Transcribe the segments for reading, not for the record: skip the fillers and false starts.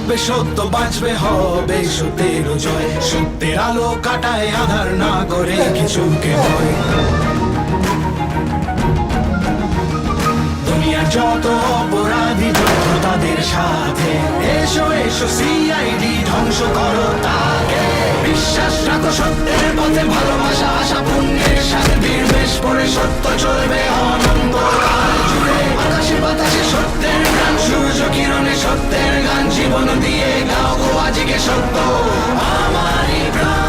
থাকবে সত্য, বাঁচবে হবে সত্যের জয়। সত্যের আলো কাটায় আধার, না করে কিছুকে ভয়। দুনিয়ার যত অপরাধী যত তাদের সাথে, এসো এসো সিআইডি ধ্বংস করো তাকে। বিশ্বাস রাখো সত্যের পথে, ভালোবাসা আশা পুণ্যের সাথে বিরবেশ করে সত্য চলবে অনন্তকাল জুড়ে। আকাশে বাতাসে সত্যের গান, সূর্য কিরণে সত্যের গান। জীবন দিয়ে গাও গো আজকে সত্য আমারই প্রাণ।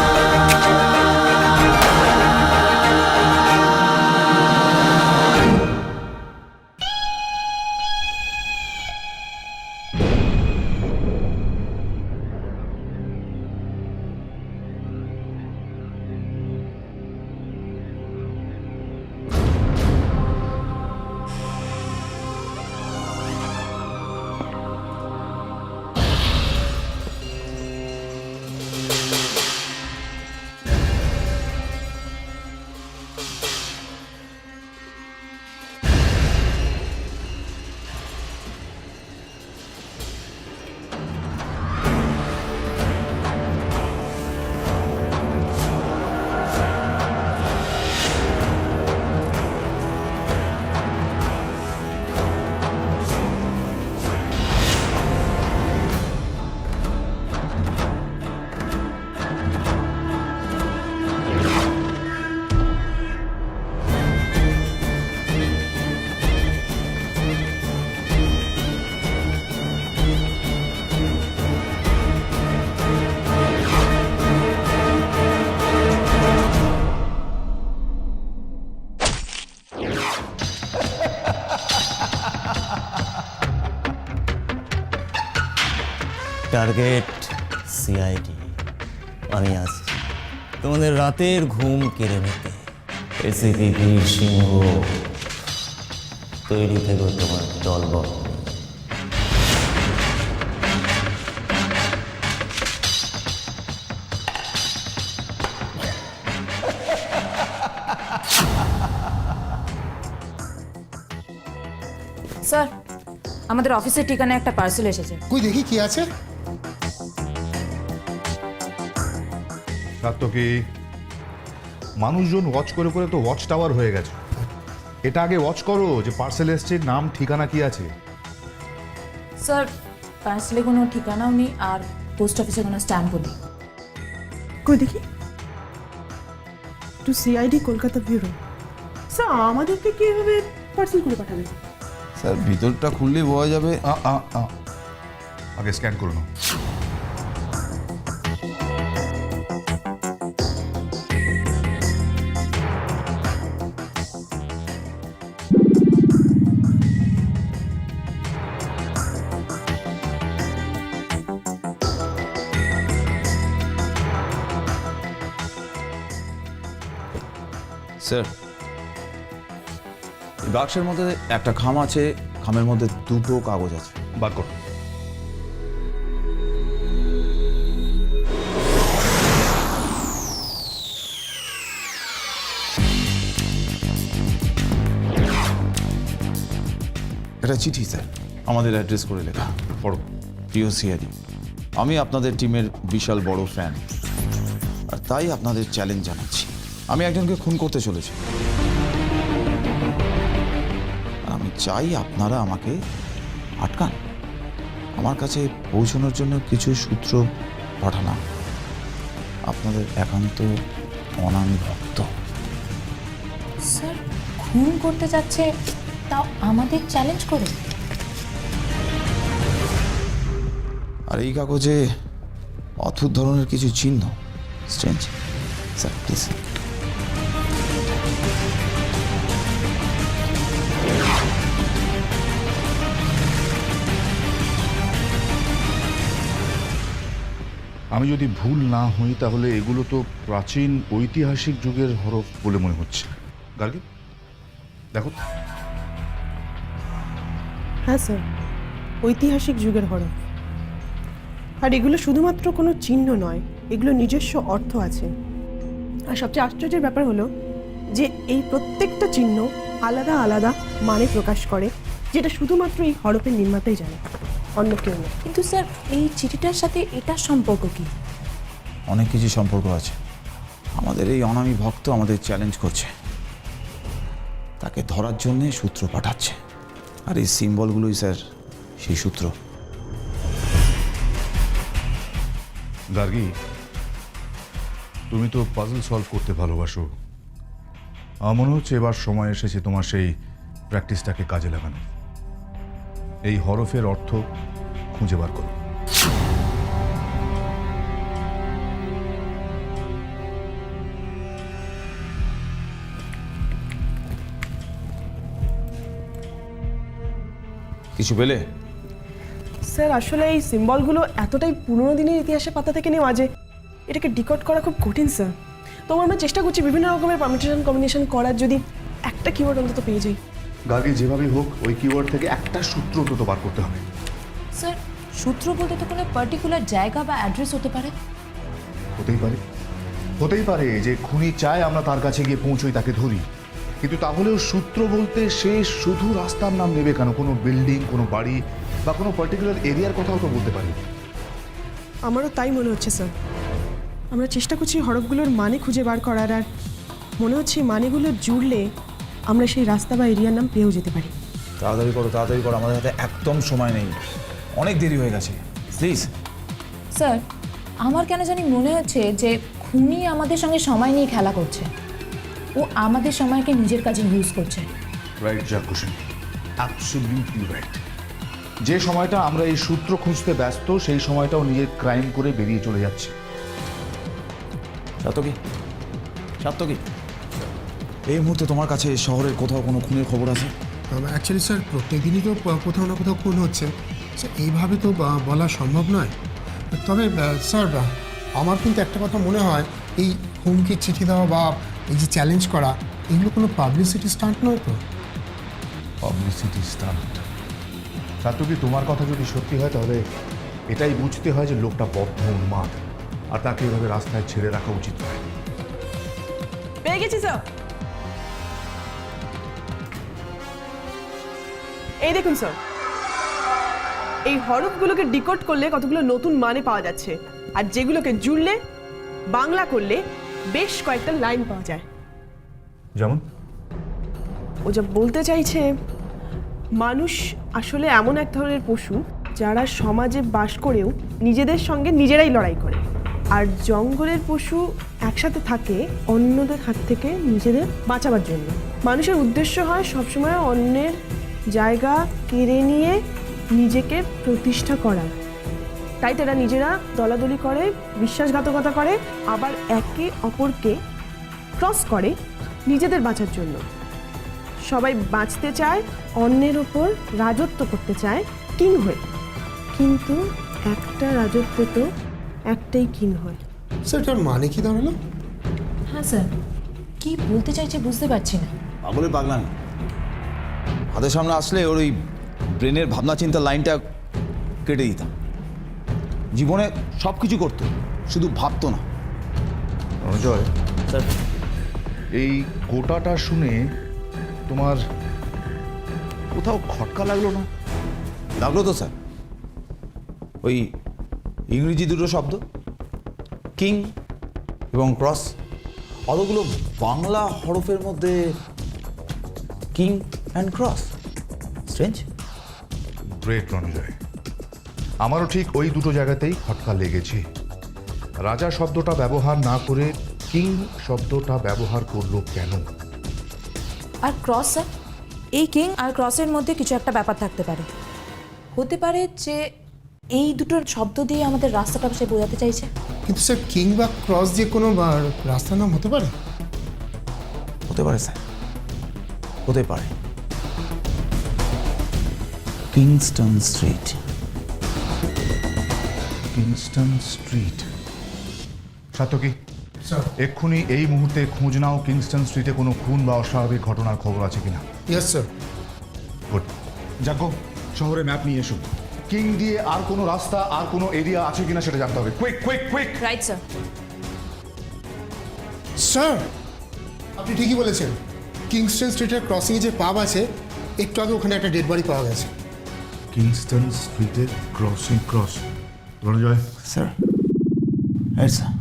টার্গেট সিআইডি, আমি আছি তোমাদের রাতের ঘুম কেড়ে নিতে। এসিপি বীর সিংহ, তৈরি থেকো তোমার দলবল। স্যার, আমাদের অফিসের ঠিকানায় একটা পার্সেল এসেছে। কই দেখি কি আছে। সাত্তকি, মানুষজন ওয়াচ করে করে তো ওয়াচ টাওয়ার হয়ে গেছে। এটা আগে ওয়াচ করো যে পার্সেল এসছে, নাম ঠিকানা কি আছে। স্যার, পার্সেলে কোনো ঠিকানাও নেই আর পোস্ট অফিসে কোনো স্ট্যাম্পও নেই। কই দেখি। To CID Kolkata bureau. Sir, আমাদেরকে কি এভাবে পার্সেল করে পাঠাবে? স্যার ভিতরটা খুললেই বোঝা যাবে। আগে স্ক্যান করে নাও। স্যার, এই বাক্সের মধ্যে একটা খাম আছে, খামের মধ্যে দুটো কাগজ আছে। বার কর। এটা চিঠি স্যার, আমাদের অ্যাড্রেস করে লেখা। পড়ো। প্রিয় সিআইডি, আমি আপনাদের টিমের বিশাল বড় ফ্যান, আর তাই আপনাদের চ্যালেঞ্জ জানাচ্ছি। আমি একজনকে খুন করতে চলেছি। আমি চাই আপনারা আমাকে আটকান। আমার কাছে পৌঁছানোর জন্য কিছু সূত্র পাঠানো। আপনাদের একান্ত অনামী ভক্ত। স্যার, খুন করতে যাচ্ছে, তাও আমাদের চ্যালেঞ্জ করে। আর এই কাগজে অদ্ভুত ধরনের কিছু চিহ্ন। স্ট্রেঞ্জ। Sir please. আমি যদি ভুল না হই তাহলে এগুলো তো প্রাচীন ঐতিহাসিক যুগের হরফ বলে মনে হচ্ছে। গার্গী, দেখো। হ্যাঁ স্যার, ঐতিহাসিক যুগের হরফ। আর এগুলো শুধুমাত্র কোনো চিহ্ন নয়, এগুলো নিজস্ব অর্থ আছে। আর সবচেয়ে আশ্চর্যের ব্যাপার হলো যে এই প্রত্যেকটা চিহ্ন আলাদা আলাদা মানে প্রকাশ করে, যেটা শুধুমাত্র এই হরফের নির্মাতাই জানে। অন্য কেউ না। কিন্তু স্যার এই চিঠিটার সাথে এটার সম্পর্ক কি? অনেক কিছু সম্পর্ক আছে। আমাদের এই অনামী ভক্ত আমাদের চ্যালেঞ্জ করছে, তাকে ধরার জন্যে সূত্র পাঠাচ্ছে, আর এই সিম্বলগুলোই স্যার সেই সূত্র। গার্গী, তুমি তো পাজল সলভ করতে ভালোবাসো। আমার মনে হচ্ছে এবার সময় এসেছে তোমার সেই প্র্যাকটিসটাকে কাজে লাগানো। এই হরফের অর্থ খুঁজে বার করো। কিছু পেলে? স্যার আসলে এই সিম্বলগুলো এতটাই পুরনো দিনের ইতিহাসের পাতা থেকে নেওয়া যে এটাকে ডিকোড করা খুব কঠিন স্যার। তবু আমরা চেষ্টা করছি বিভিন্ন রকমের পারমিটেশন কম্বিনেশন করার, যদি একটা কিওয়ার্ড অন্তত পেয়ে যাই। গার্গী, যেভাবেই হোক ওই কিওয়ার্ড থেকে একটা সূত্র অন্তত বার করতে হবে। স্যার সূত্র বলতে তো কোনো পার্টিকুলার জায়গা বা অ্যাড্রেস হতে পারে। হতেই পারে যে খুনি চায় আমরা তার কাছে গিয়ে পৌঁছই, তাকে ধরি। কিন্তু তাহলেও সূত্র বলতে সে শুধু রাস্তার নাম নেবে কেন? কোনো বিল্ডিং, কোনো বাড়ি বা কোনো পার্টিকুলার এরিয়ার কথাও তো বলতে পারি। আমারও তাই মনে হচ্ছে স্যার। আমরা চেষ্টা করছি হরফগুলোর মানে খুঁজে বার করার, আর মনে হচ্ছে মানেগুলো জুড়লে আমরা সেই রাস্তা বা এরিয়ার নাম পেয়েও যেতে পারি। তাড়াতাড়ি করো, তাড়াতাড়ি করো, আমাদের হাতে একদম সময় নেই, অনেক দেরি হয়ে গেছে, প্লিজ। স্যার আমার কেন জানি মনে হচ্ছে যে খুনি আমাদের সঙ্গে সময় নিয়ে খেলা করছে, ও আমাদের সময়কে নিজের কাজে ইউজ করছে। রাইট জাকুশন, অ্যাবসলিউটলি রাইট। যে সময়টা আমরা এই সূত্র খুঁজতে ব্যস্ত, সেই সময়টাও নিজের ক্রাইম করে বেরিয়ে চলে যাচ্ছে। সাত্তকী, এই মুহূর্তে তোমার কাছে শহরের কোথাও কোনো খুনের খবর আছে? অ্যাকচুয়ালি স্যার প্রত্যেক দিনই তো কোথাও না কোথাও খুন হচ্ছে, স্যার এইভাবে তো বলা সম্ভব নয়। তবে স্যার আমার কিন্তু একটা কথা মনে হয়, এই হুমকি চিঠি দেওয়া বা এই যে চ্যালেঞ্জ করা, এগুলো কোনো পাবলিসিটি স্টান্ট নয় তো? Publicity stunt? সাত্তকী, তোমার কথা যদি সত্যি হয় তাহলে এটাই বুঝতে হয় যে লোকটা বদ্ধ উন্মাদ, আর তাকে এভাবে রাস্তায় ছেড়ে রাখা উচিত নয়। পেয়ে গেছি স্যার। এই দেখুন স্যার, এই হরফগুলোকে ডিকোড করলে কতগুলো নতুন মানে পাওয়া যাচ্ছে, আর যেগুলোকে জুড়লে বাংলা করলে বেশ কয়েকটা লাইন পাওয়া যায়। যেমন? ও যা বলতে চাইছে, মানুষ আসলে এমন এক ধরনের পশু যারা সমাজে বাস করেও নিজেদের সঙ্গে নিজেরাই লড়াই করে, আর জঙ্গলের পশু একসাথে থাকে অন্যদের হাত থেকে নিজেদের বাঁচাবার জন্য। মানুষের উদ্দেশ্য হয় সবসময় অন্যের জায়গা কেড়ে নিয়ে নিজেকে প্রতিষ্ঠা করার। তাই তারা নিজেরা দলাদলি করে, বিশ্বাসঘাতকতা করে, আবার একে অপরকে ক্রস করে নিজেদের বাঁচার জন্য। সবাই বাঁচতে চায়, অন্যের ওপর রাজত্ব করতে চায় কিং হয়ে, কিন্তু একটা রাজত্ব তো একটাই কিং হয়। স্যার এটার মানে কি দাঁড়ালো? হ্যাঁ স্যার, কি বলতে চাইছে বুঝতে পারছি না। পাগলের পাগলামি। হাতের সামনে আসলে ওর ওই ব্রেনের ভাবনা চিন্তার লাইনটা কেটে দিতাম। জীবনে সব কিছু করতো, শুধু ভাবতো না। রণজয়, স্যার এই গোটাটা শুনে তোমার কোথাও খটকা লাগলো না? লাগলো তো স্যার। ওই ইংরেজি দুটো শব্দ, কিং এবং ক্রস, অতগুলো বাংলা হরফের মধ্যে king and cross, strange. Great Ranajoy, আমারও ঠিক ওই দুটো জায়গাতেই খটকা লেগেছে। রাজা শব্দটা ব্যবহার না করে কিং শব্দটা ব্যবহার করলো কেন? আর ক্রস স্যার, এই কিং আর ক্রসের মধ্যে কিছু একটা ব্যাপার থাকতে পারে। হতে পারে যে এই দুটো শব্দ দিয়ে আমাদের রাস্তাটা সে বোঝাতে চাইছে। কিন্তু স্যার কিং বা ক্রস দিয়ে কোনো রাস্তার নাম হতে পারে? হতে পারে স্যার, হতে পারে। Kingston street. Kingston street. সাতকি, স্যার। এক্ষুনি এই মুহূর্তে খোঁজ নাও কিংস্টন স্ট্রিটে কোনো খুন বা অস্বাভাবিক ঘটনার খবর আছে কিনা। Yes sir. গুড। যাকো, শহরে ম্যাপ নিয়ে এসো। কিং দিয়ে আর কোনো রাস্তা, আর কোনো এরিয়া আছে কিনা সেটা জানতে হবে। Quick quick quick. Right sir. Sir আপনি ঠিকই বলেছেন, কিংস্টন স্ট্রিটের ক্রসিংয়ে যে পাব আছে, একটু আগে ওখানে একটা ডেড বডি পাওয়া গেছে। কিংস্টন স্ট্রিটের ক্রস ধনঞ্জয়, স্যার হ্যাঁ স্যার।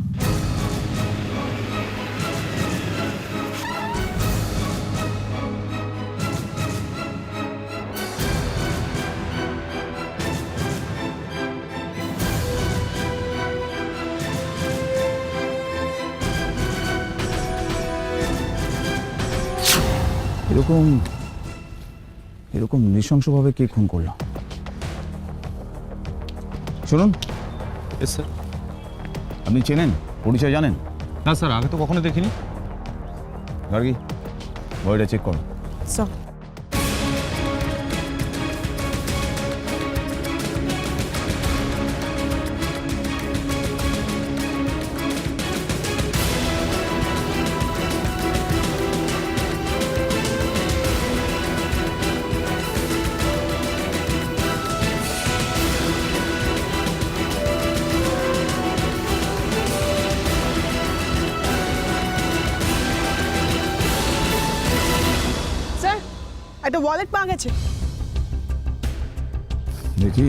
এরকম এরকম নৃশংসভাবে কে খুন করলো? শুনুন স্যার। আপনি চেনেন, পরিচয় জানেন? না স্যার, আগে তো কখনো দেখিনি। গার্গী, বডিটা চেক করো। স্যার স্যার একটা ওয়ালেট পাওয়া গেছে। দেখি।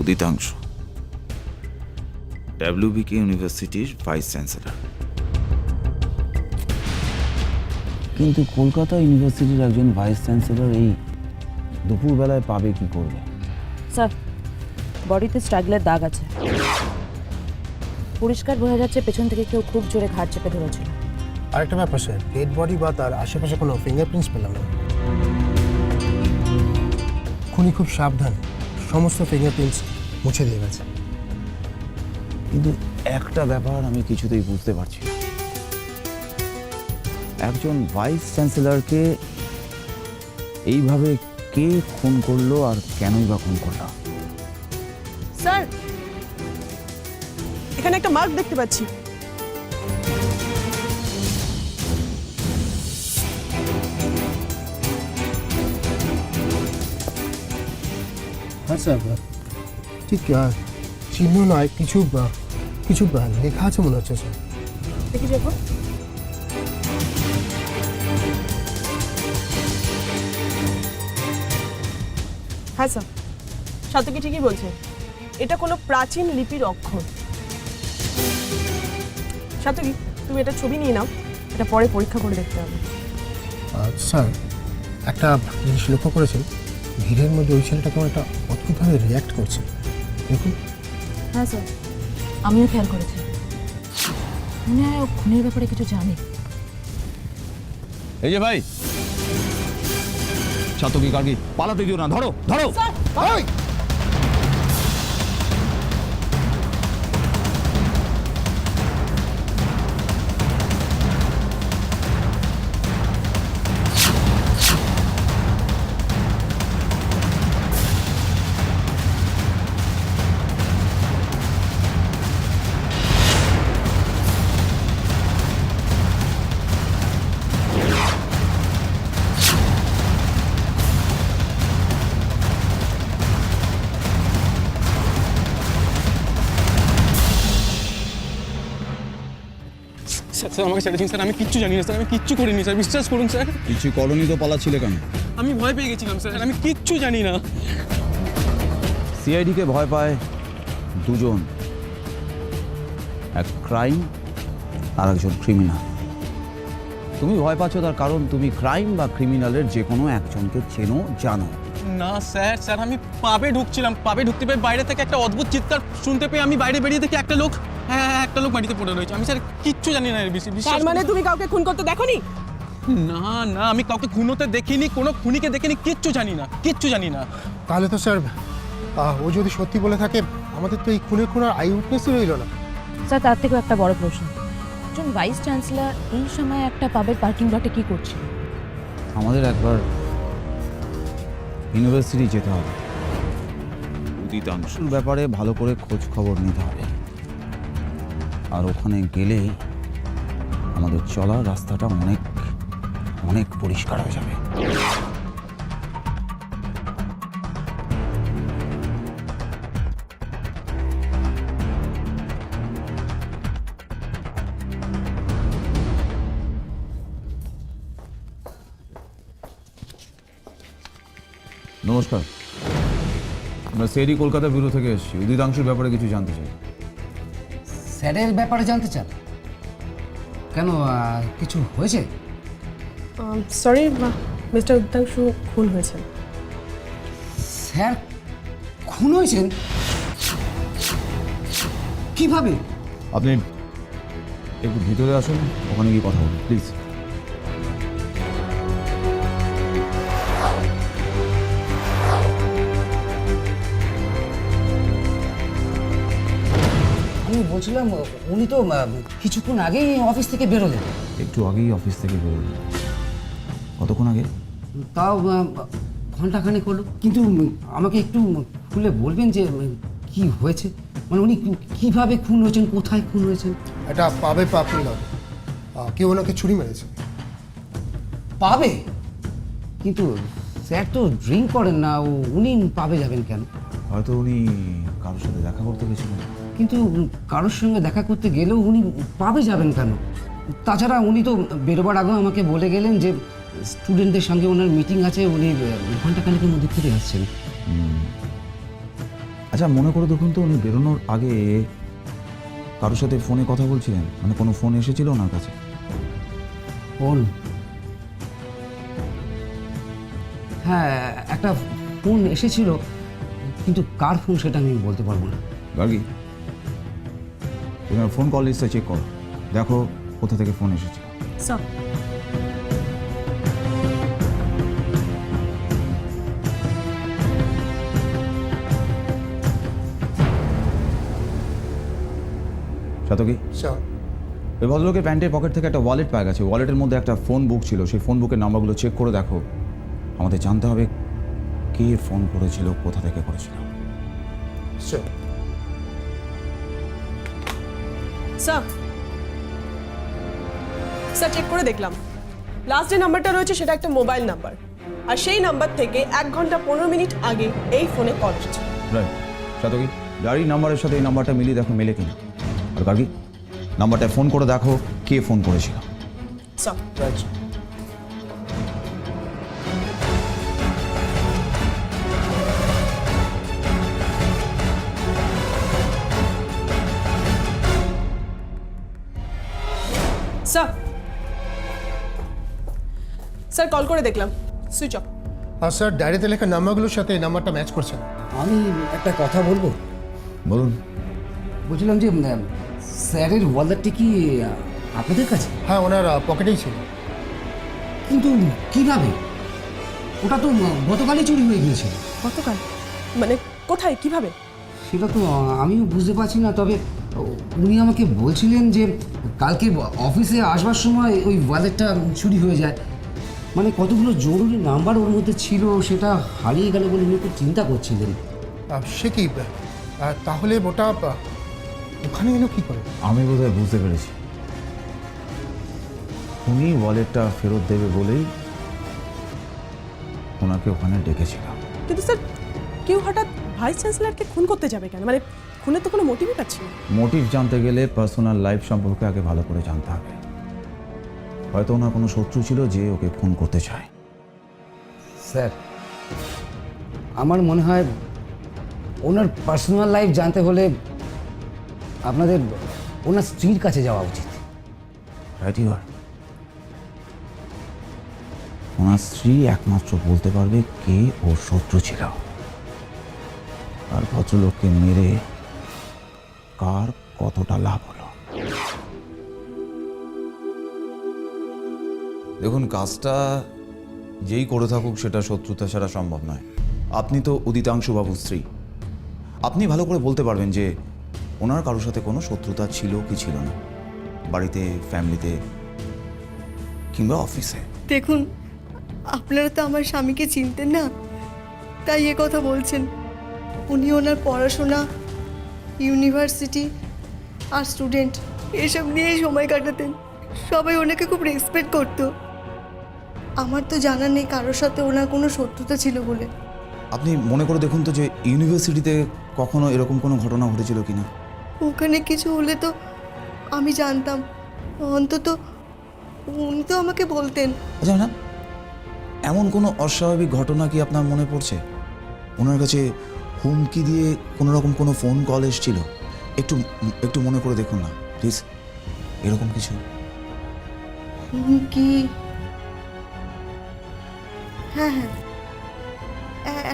উদিতাংশ, ডাব্লিউবিকে ইউনিভার্সিটির ভাইস চ্যান্সেলর। কিন্তু কলকাতা ইউনিভার্সিটির একজন ভাইস চ্যান্সেলর এই দুপুরবেলায় পাবে কি করবে? স্যার, বডিতে স্ট্রাগলের দাগ আছে। পরিষ্কার বোঝা যাচ্ছে পেছন থেকে কেউ খুব জোরে ঘাড় চেপে ধরেছিল। আরেকটা ব্যাপার স্যার, ডেড বডি বা তার আশেপাশে কোনো ফিঙ্গারপ্রিন্টস পেলাম না। খুনি খুব সাবধান, সমস্ত ফিঙ্গারপ্রিন্টস মুছে দিয়ে গেছে। কিন্তু একটা ব্যাপার আমি কিছুতেই বুঝতে পারছি না, একজন ভাইস চ্যান্সেলরকে এইভাবে কে খুন করলো আর কেনই বা খুন করলো? স্যার এখানে একটা মার্ক দেখতে পাচ্ছি। হ্যাঁ স্যার, ঠিক চিহ্ন নয়, কিছু কিছু লেখা আছে মনে হচ্ছে স্যার। দেখি যাবো। হ্যাঁ স্যার, সাতকি ঠিকই বলছে, এটা কোনো প্রাচীন লিপির অক্ষর। সাতকি, তুমি এটা ছবি নিয়ে নাও, এটা পরে পরীক্ষা করে দেখতে হবে। স্যার, একটা জিনিস লক্ষ্য করেছেন, ভিড়ের মধ্যে ওই ছেলেটা কেমন একটা অদ্ভুতভাবে রিয়্যাক্ট করছে, দেখুন। হ্যাঁ স্যার, আমিও খেয়াল করেছি। মনে হয় ও খুনের ব্যাপারে কিছু জানে। এই যে ভাই, ছাতকি গার্গী, পালাতে দিও না, ধরো ধরো। এই! স্যার স্যার আমাকে ছেড়ে দিন স্যার, আমি কিচ্ছু জানি না স্যার, আমি কিচ্ছু করিনি স্যার, বিশ্বাস করুন স্যার। কিছু কলোনি তো পালাচ্ছিলে কেন? আমি ভয় পেয়ে গেছিলাম স্যার, আমি কিচ্ছু জানি না। সিআইডিকে ভয় পায় দুজন, এক ক্রাইম আর একজন ক্রিমিনাল। তুমি ভয় পাচ্ছ তার কারণ তুমি ক্রাইম বা ক্রিমিনালের যে কোনো একজনকে চেনো, জানো। না স্যার, স্যার আমি পাবে ঢুকছিলাম, পাবে ঢুকতে পেয়ে বাইরে থেকে একটা অদ্ভুত চিৎকার শুনতে পেয়ে আমি বাইরে বেরিয়ে দেখি একটা লোক, হ্যাঁ একটা লোক মাটিতে পড়ে রয়েছে। আমি স্যার কিচ্ছু জানি না এর বিষয়ে। তার মানে তুমি কাউকে খুন করতে দেখোনি? না না, আমি কাউকে খুন হতে দেখিনি, কোনো খুনিকে দেখিনি, কিচ্ছু জানি না, কিচ্ছু জানি না। তাহলে তো স্যার, ও যদি সত্যি বলে থাকে, আমাদের তো এই খুনের আর আই উইটনেসই রইল না। স্যার, তার থেকেও একটা বড় প্রশ্ন, একজন ভাইস চ্যান্সেলর এই সময় একটা পাবের পার্কিং লটে কি করছে? আমাদের একবার ইউনিভার্সিটি যেতে হবে, উদিতাংশুর ব্যাপারে ভালো করে খোঁজ খবর নিতে হবে, আর ওখানে গেলেই আমাদের চলার রাস্তাটা অনেক অনেক পরিষ্কার হয়ে যাবে। নমস্কার, আমরা সেরি কলকাতা ব্যুরো থেকে এসেছি। উদিতাংশুর ব্যাপারে কিছু জানতে চাই। স্যারের ব্যাপারে জানতে চান কেন? কিছু হয়েছে? সরি মিস্টার উদ্দাংশু খুন হয়েছেন। স্যার খুন হয়েছেন? কিভাবে? আপনি একটু ভিতরে আসুন, ওখানে গিয়ে কথা বলুন প্লিজ। আমি বলছিলাম উনি তো কিছুক্ষণ আগেই অফিস থেকে বেরোলেন। একটু আগেই অফিস থেকে বেরোলেন? কতক্ষণ আগে? তাও ঘন্টাখানেক হলো। কিন্তু আমাকে একটু খুলে বলবেন যে কি হয়েছে, মানে উনি কিভাবে খুন হয়েছেন, কোথায় খুন হয়েছেন? এটা পাবে পাপড়ি হবে, কেউ ওনাকে ছুরি মেরেছে। পাবে? কিন্তু স্যার তো ড্রিঙ্ক করেন না, উনি পাবে যাবেন কেন? হয়তো উনি কারোর সাথে দেখা করতে গেছিলেন। কিন্তু কারোর সঙ্গে দেখা করতে গেলেও উনি পাবে যাবেন কেন? তাছাড়া উনি তো বেরোবার আগেও আমাকে বলে গেলেন যে স্টুডেন্টদের সঙ্গে ওনার মিটিং আছে, উনি ঘন্টাখানেকের মধ্যে ফিরে আসছেন। আচ্ছা, মনে করে দেখুন তো, উনি বেরোনোর আগে কারোর সাথে ফোনে কথা বলছিলেন? মানে কোনো ফোন এসেছিল ওনার কাছে? ফোন? হ্যাঁ, একটা ফোন এসেছিল, কিন্তু কার ফোন সেটা আমি বলতে পারবো না। গার্গী, তোমার ফোন কল লিস্টটা চেক করো, দেখো কোথা থেকে ফোন এসেছে। স্যার সাতকি, স্যার, ওই ভদ্রলোকের প্যান্টের পকেট থেকে একটা ওয়ালেট পাওয়া গেছে। ওয়ালেটের মধ্যে একটা ফোন বুক ছিল। সেই ফোন বুকের নাম্বারগুলো চেক করে দেখো। আমাদের জানতে হবে কে ফোন করেছিল, কোথা থেকে করেছিল। স্যার। স্যার স্যার চেক করে দেখলাম, লাস্ট যে নাম্বারটা রয়েছে সেটা একটা মোবাইল নাম্বার, আর সেই নাম্বার থেকে 1 ঘন্টা 15 মিনিট আগে এই ফোনে কল এসেছে। রাইট। সাতকি, গাড়ির নাম্বারের সাথে এই নাম্বারটা মিলিয়ে দেখো মেলে কিনা। আর গার্গী, নাম্বারটায় ফোন করে দেখো কে ফোন করেছিল। স্যার স্যার স্যার কল করে দেখলাম, সুইচ অফ। আর স্যার, ডায়েরিতে লেখা নাম্বারগুলোর সাথে এই নাম্বারটা ম্যাচ করছে না। আমি একটা কথা বলবো? বলুন। বলছিলাম যে স্যারের ওয়ালেটটি কি আপনাদের কাছে? হ্যাঁ, ওনার পকেটেই ছিল। কিন্তু কিভাবে? ওটা তো গতকালই চুরি হয়ে গিয়েছিল। গতকাল? মানে কোথায়, কিভাবে? সেটা তো আমিও বুঝতে পারছি না। তবে উনি আমাকে বলছিলেন যে কালকে অফিসে আসবার সময় ওই ওয়ালেটটা চুরি হয়ে যায়। মানে কতগুলো জরুরি নাম্বার ওর মধ্যে ছিল, সেটা হারিয়ে গেল বলে উনি খুব চিন্তা করছিলেন। সে কি, তাহলে ওটা ওখানে এলো কি করে? আমি বোধহয় বুঝতে পেরেছি। উনি ওয়ালেটটা ফেরত দেবে বলেই ওনাকে ওখানে ডেকেছিল। কিন্তু স্যার কেউ হঠাৎ ভাইস চ্যান্সেলরকে খুন করতে যাবে কেন? মানে খুনের তো কোনো মোটিভই পাচ্ছি না। মোটিভ জানতে গেলে পার্সোনাল লাইফ সম্পর্কে আগে ভালো করে জানতে হবে। হয়তো ওনার কোনো শত্রু ছিল যে ওকে খুন করতে চায়। স্যার, আমার মনে হয় ওনার পার্সোনাল লাইফ জানতে হলে আপনাদের ওনার স্ত্রীর কাছে যাওয়া উচিত। রাইট ইউ আর। ওনার স্ত্রী একমাত্র বলতে পারবে কে ওর শত্রু ছিল, আর ভদ্রলোককে মেরে কার কতটা লাভ হলো। দেখুন, কাজটা যেই করে থাকুক সেটা শত্রুতা ছাড়া সম্ভব নয়। আপনি তো উদিতাংশু বাবুর স্ত্রী, আপনি ভালো করে বলতে পারবেন যে ওনার কারোর সাথে কোনো শত্রুতা ছিল কি ছিল না, বাড়িতে, ফ্যামিলিতে কিংবা অফিসে। দেখুন, আপনারা তো আমার স্বামীকে চিনতেন না, তাই এ কথা বলছেন। উনি ওনার পড়াশোনা, ইউনিভার্সিটি আর স্টুডেন্ট এসব নিয়েই সময় কাটাতেন। সবাই ওনাকে খুব রেসপেক্ট করতো। আমার তো জানা নেই কারোর সাথে ওনার কোনো শত্রুতা ছিল বলে। আপনি মনে করে দেখুন তো যে ইউনিভার্সিটিতে কখনো এরকম কোনো ঘটনা ঘটেছিল কিনা। ওখানে কিছু হলে তো আমি জানতাম, অন্তত উনি তো আমাকে বলতেন। আচ্ছা, না এমন কোনো অস্বাভাবিক ঘটনা কি আপনার মনে পড়ছে? ওনার কাছে হুমকি দিয়ে কোনো রকম কোনো ফোন কল এসেছিল? একটু একটু মনে করে দেখুন না প্লিজ, এরকম কিছু। কি? হ্যাঁ হ্যাঁ,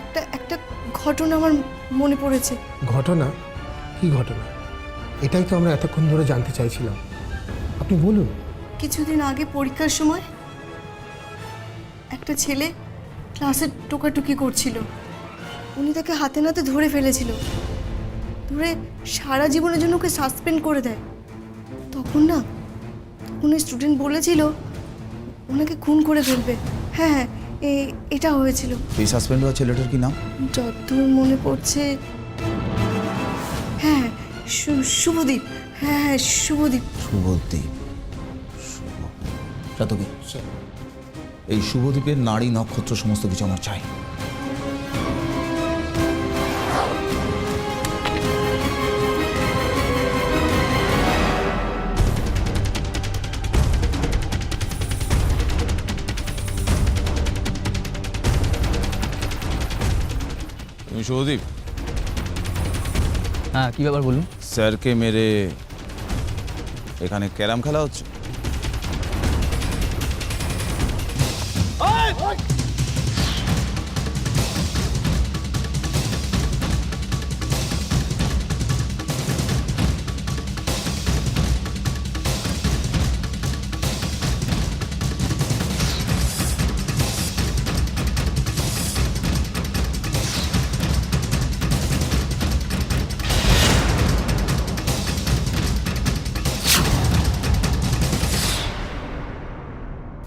একটা একটা ঘটনা আমার মনে পড়েছে। ঘটনা? কি ঘটনা? এটাই তো আমরা এতক্ষণ ধরে জানতে চাইছিলাম, আপনি বলুন। কিছুদিন আগে পরীক্ষার সময় একটা ছেলে ক্লাসে টোকাটুকি করছিল। উনি তাকে হাতে নাতে ধরে ফেলেছিল, ধরে সারা জীবনের জন্য ওকে সাসপেন্ড করে দেয়। তখন ওই স্টুডেন্ট বলেছিল ওনাকে খুন করে ফেলবে। হ্যাঁ হ্যাঁ, এটা হয়েছিল। এই সাসপেন্ড হওয়া ছেলেটার কি নাম? যতদূর মনে পড়ছে, হ্যাঁ শুভদীপ। হ্যাঁ হ্যাঁ, শুভদীপ। শুভদীপ। সাতকি, এই শুভদীপের নারী নক্ষত্র সমস্ত কিছু আমার চাই। তুমি শুভদীপ? হ্যাঁ, কী ব্যাপার বলুন। স্যারকে মেরে এখানে ক্যারাম খেলা হচ্ছে।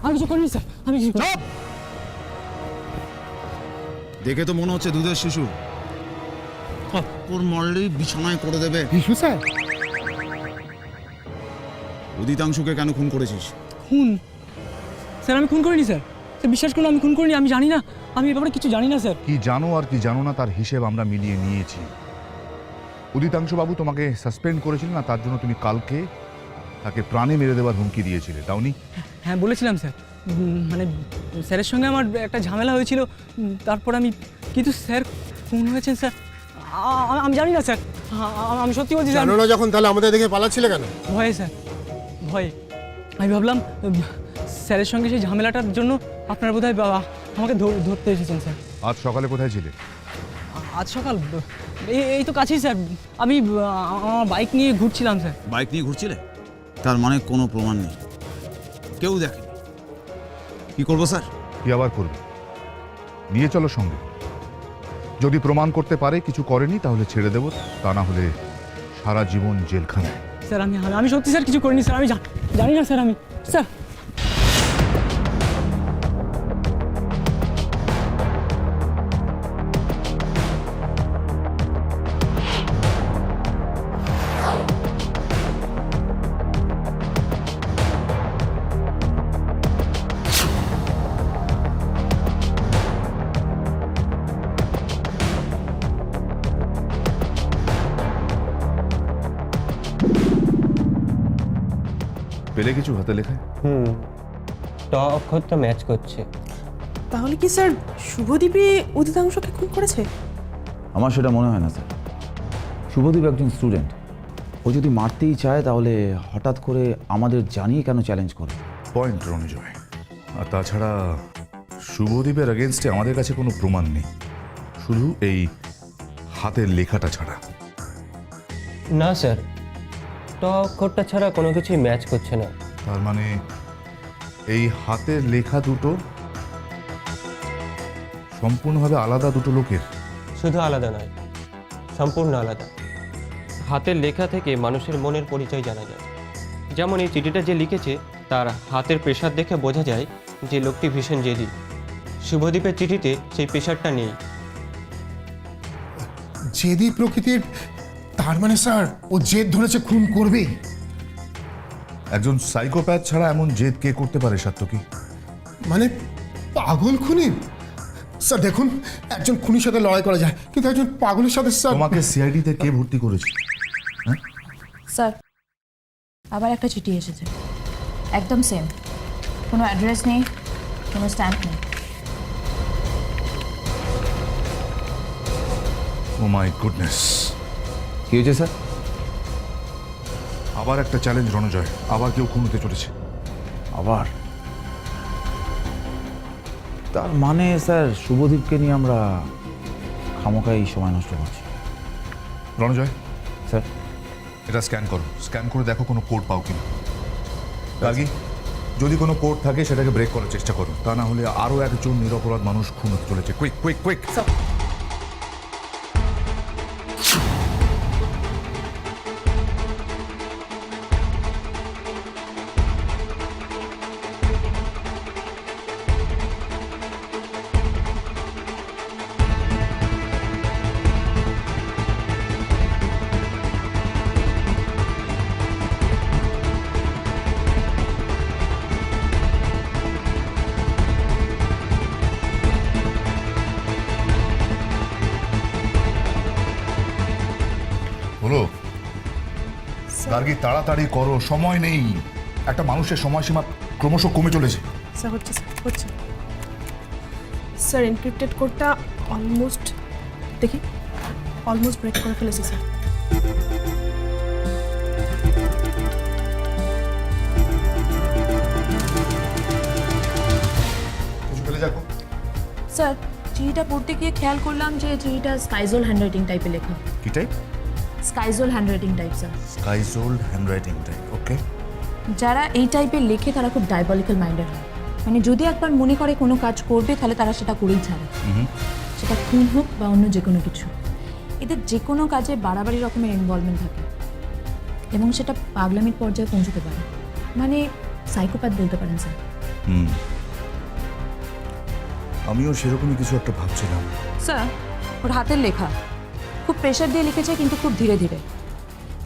আমি কিছু করিনি স্যার, আমি কিছু করিনি। দেখে তো মনে হচ্ছে দুধের শিশু। ওর মরলেই বিছানায় করে দেবে। শিশু স্যার? উদিতাংশুকে কেন খুন করেছিস? খুন? স্যার আমি খুন করিনি স্যার, স্যার বিশ্বাস করুন আমি খুন করিনি। আমি জানি না, আমি এ ব্যাপারে কিছু জানি না স্যার। কি জানো আর কি জানো না তার হিসেব আমরা মিলিয়ে নিয়েছি। উদিতাংশু বাবু তোমাকে সাসপেন্ড করেছিলেন না, তার জন্য তুমি কালকে তাকে প্রাণে মেরে দেওয়ার হুমকি দিয়েছিলে, তাওনি? হ্যাঁ বলেছিলাম স্যার, মানে স্যারের সঙ্গে আমার একটা ঝামেলা হয়েছিল, তারপর আমি, কিন্তু স্যার খুন হয়েছেন স্যার আমি জানি না স্যার, আমি সত্যি বলছি স্যার। জানো না যখন, তাহলে আমাদের দেখে পালাচ্ছিলে কেন? ভয়ে স্যার, ভয়ে। আমি ভাবলাম স্যারের সঙ্গে সেই ঝামেলাটার জন্য আপনার বোধহয় আমাকে ধরতে এসেছেন স্যার। আজ সকালে কোথায় ছিলে? আজ সকাল এই তো কাছেই স্যার, আমি আমার বাইক নিয়ে ঘুরছিলাম স্যার। বাইক নিয়ে ঘুরছিলে? তার মানে কোনো প্রমাণ নেই, কেউ দেখে। কি করবো স্যার? কি আবার করবে? নিয়ে চলো সঙ্গে। যদি প্রমাণ করতে পারে কিছু করেনি তাহলে ছেড়ে দেবো, তা না হলে সারা জীবন জেলখানায়। স্যার আমি সত্যি স্যার কিছু করিনি স্যার, আমি জানি না স্যার। আমি স্যার পেলে কিছু হাতে লেখায়? ট অক্ষরটা ম্যাচ করছে। তাহলে কি স্যার শুভদীপই উদিতাংশকে খুন করেছে? আমার সেটা মনে হয় না স্যার। শুভদীপ একজন স্টুডেন্ট, ও যদি মারতেই চায় তাহলে হঠাৎ করে আমাদের জানিয়ে কেন চ্যালেঞ্জ করে? পয়েন্ট রণজয়। আর তাছাড়া শুভদীপের এগেনস্টে আমাদের কাছে কোনো প্রমাণ নেই, শুধু এই হাতের লেখাটা ছাড়া। না স্যার, ট অক্ষরটা ছাড়া কোনো কিছুই ম্যাচ করছে না। তার মানে এই হাতের লেখা দুটো সম্পূর্ণভাবে আলাদা দুটো লোকের। শুধু আলাদা নয়, সম্পূর্ণ আলাদা। হাতের লেখা থেকে মানুষের মনের পরিচয় জানা যায়। যেমন এই চিঠিটা যে লিখেছে তার হাতের প্রেশার দেখে বোঝা যায় যে লোকটি ভীষণ জেদি। শুভদীপের চিঠিতে সেই প্রেশারটা নেই। জেদি প্রকৃতির, তার মানে স্যার ও জেদ ধরেছে, খুন করবেই। একজন সাইকোপ্যাথ ছাড়া এমন জেদ কে করতে পারে সাত্তকী? মানে পাগল খুনি? স্যার দেখুন, একজন খুনির সাথে লড়াই করা যায়, কিন্তু একজন পাগলের সাথে স্যার। তোমাকে সিআইডিতে কে ভর্তি করেছে? স্যার আবার একটা চিঠি এসেছে, একদম সেম, কোনো অ্যাড্রেস নেই, কোনো স্ট্যাম্প নেই। ও মাই গুডনেস, কি হয়েছে স্যার? আবার একটা চ্যালেঞ্জ রণজয়, আবার কেউ খুন হতে চলেছে। আবার? তার মানে স্যার শুভদীপকে নিয়ে আমরা খামোখাই সময় নষ্ট করছি। রণজয়, স্যার এটা স্ক্যান করো, স্ক্যান করে দেখো কোনো কোড পাও কিনা। গার্গী, যদি কোনো কোড থাকে সেটাকে ব্রেক করার চেষ্টা করো, তা না হলে আরও একজন নিরপরাধ মানুষ খুন হতে চলেছে। Quick quick quick. বলো গার্গী, তাড়াতাড়ি করো, সময় নেই। একটা মানুষের সময়সীমা ক্রমশ কমে চলেছে। স্যার হচ্ছে স্যার হচ্ছে। স্যার এনক্রিপ্টেড কোডটা অলমোস্ট দেখি অলমোস্ট ব্রেক করে ফেলেছি স্যার। কিছু ফেলে যাকো। স্যার চিঠিটা পড়তে গিয়ে খেয়াল করলাম যে চিঠিটা স্কাইজোল হ্যান্ডরাইটিং টাইপে লেখা। কি type? Schizoid handwriting type sir. Schizoid handwriting type, okay. যারা এই টাইপের লেখে তারা খুব ডায়াবলিক্যাল মাইন্ডেড হয়, মানে যদি একবার মনে করে কোনো কাজ করবে তাহলে তারা সেটা করেই ছাড়ে, সেটা খুন হোক বা অন্য যে কোনো কিছু। এদের যে কোনো কাজে বাড়াবাড়ি রকমের ইনভলভমেন্ট থাকে এবং সেটা পাগলামির পর্যায়ে পৌঁছতে পারে, মানে সাইকোপ্যাথ বলতে পারেন স্যার। আমিও সেরকমই কিছু একটা ভাবছিলাম। স্যার ওর হাতের লেখা খুব প্রেশার দিয়ে লিখেছে, কিন্তু খুব ধীরে ধীরে।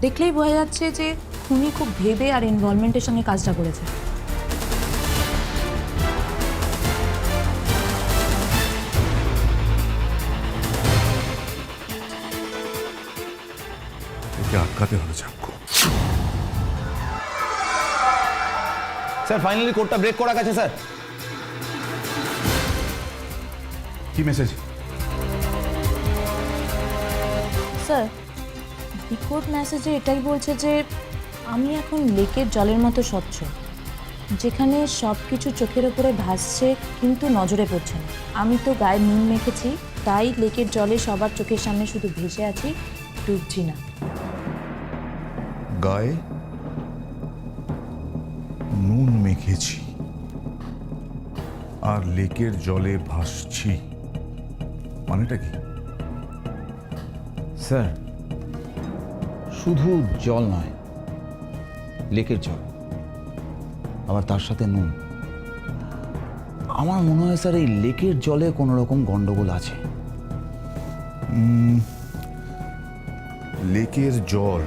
দেখলেই বোঝা যাচ্ছে যে খুনি খুব ভেবে আর ইনভলভমেন্টের সঙ্গে কাজটা করেছে। একে আটকাতে হবে চাক্কু। স্যার ফাইনালি কোডটা ব্রেক করা গেছে স্যার। কি মেসেজ? স্যার ডিকোড মেসেজে এটাই বলছে যে আমি এখন লেকের জলের মতো স্বচ্ছ, যেখানে সব কিছু চোখের ওপরে ভাসছে কিন্তু নজরে পড়ছে না। আমি তো গায়ে নুন মেখেছি, তাই লেকের জলে সবার চোখের সামনে শুধু ভেসে আছি, ডুবছি না। গায়ে নুন মেখেছি আর লেকের জলে ভাসছি, মানেটা কি? স্যার শুধু জল নয়, লেকের জল আবার তার সাথে নুন। আমার মনে হয় স্যার এই লেকের জলে কোনো রকম গন্ডগোল আছে। লেকের জল,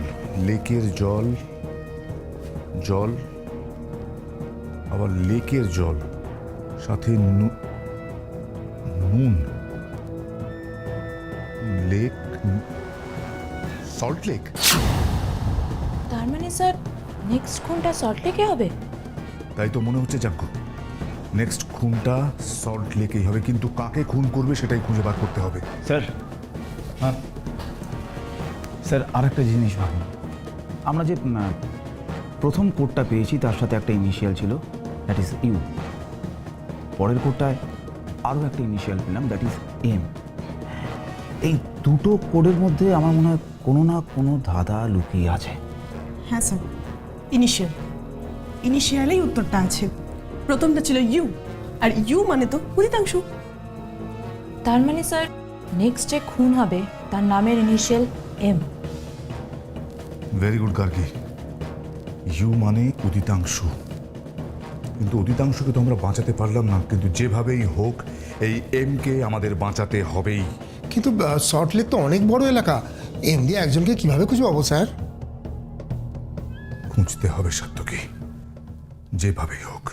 লেকের জল, জল আবার লেকের জল সাথে নুন। Lake, salt lake. তার মানে স্যার নেক্সট খুনটা সল্ট লেকে হবে? তাই তো মনে হচ্ছে যাজ্ঞ, নেক্সট খুনটা সল্ট লেকেই হবে, কিন্তু কাকে খুন করবে সেটাই খুঁজে বার করতে হবে। স্যার হ্যাঁ স্যার আর একটা জিনিস ভাবুন, আমরা যে প্রথম কোডটা পেয়েছি তার সাথে একটা ইনিশিয়াল ছিল, দ্যাট ইজ ইউ। পরের কোডটায় আরও একটা ইনিশিয়াল পেলাম, দ্যাট ইজ এম। এই দুটো কোডের মধ্যে আমার মনে হয় কোনো না কোনো ধাঁধা লুকিয়ে আছে। হ্যাঁ স্যার, ইনিশিয়াল ইনিশিয়ালেই উত্তরটা আছে। প্রথমটা ছিল ইউ, আর ইউ মানে তো উদিতাংশু। তার মানে স্যার নেক্সট যে খুন হবে তার নামের initial M. Very good Gargi, you মানে উদিতাংশু। কিন্তু উদিতাংশুকে তো আমরা বাঁচাতে পারলাম না, কিন্তু যেভাবেই হোক এই এমকে আমাদের বাঁচাতে হবেই। কিন্তু সল্ট লেক তো অনেক বড় এলাকা, এম দিয়ে একজনকে কিভাবে খুঁজে পাবো স্যার? খুঁজতে হবে সত্যকে, যেভাবেই হোক।